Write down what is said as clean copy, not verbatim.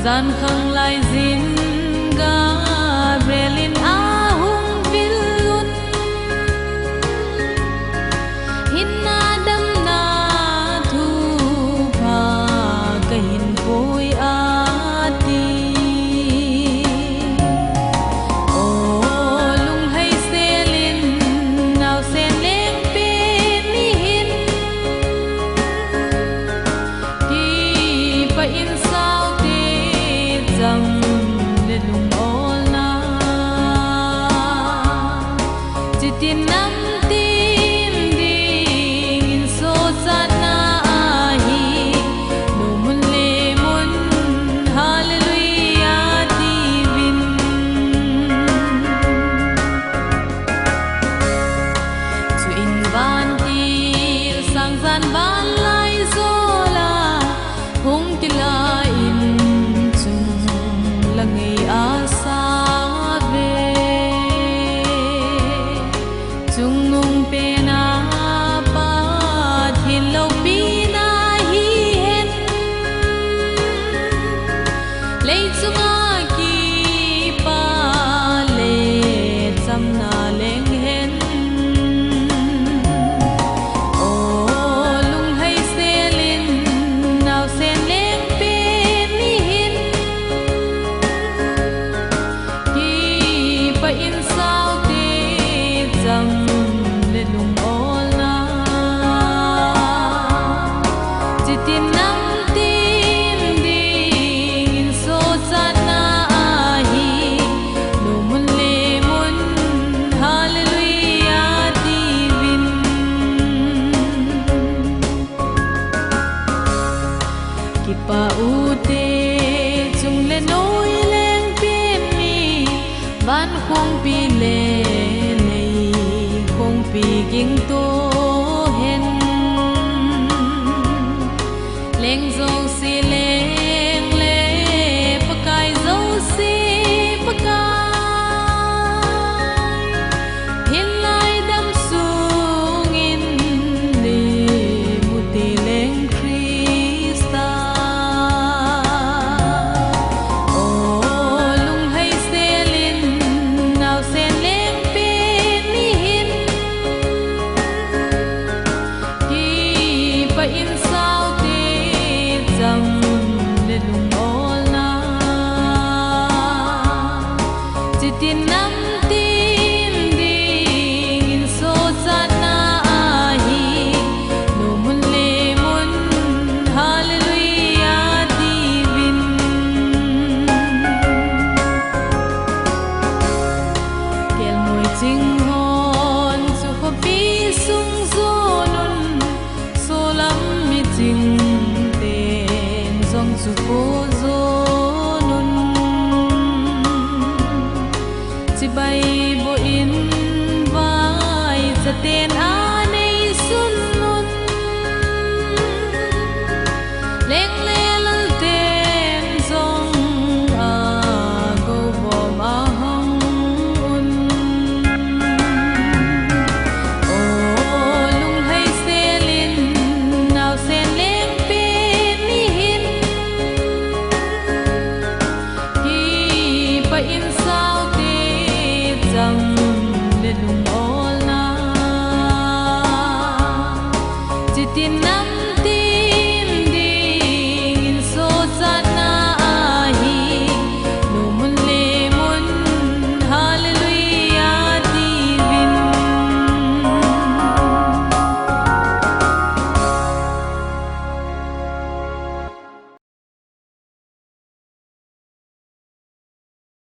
gian khang lai zin ga brelin a hung vilun hinna dam na thu pha kahin koi ati o lung hai selin naw sen leng pe ni hin ti pa in sao te jam le lung ol na chitin nam tim ding in so chat na hi no mun le mun hallelujah divin zu in van til sang gian van lai zola hung tila in chung langai asa ve chung nung pe na pa thin lo pi na hi hen lei chunga ki pa le cham na leng hen o lung hai selin naw sen leng pe ni hin ki pa in sao te jam le lung ol na chitin nam tim ding in so chat na hi no mun le mun hallelujah divin ki pa ute chung le noi leng pin mi ban khong pi le nei khong pi ging to hen leng zo si leng le pakai zo si pakai hin lai dam sung in le muti leng krista o lung hai selin naw sen leng pe ni hin ki pa in sao te jam le lung ol na chitin nam tim ding in so chat na hi no mun le mun hallelujah divin kel moi ching hon chu ko pi sung zo nun so lam mi ching ten zong chu ko zo nun chi bai bo in vai cha ten a nei sun nun leng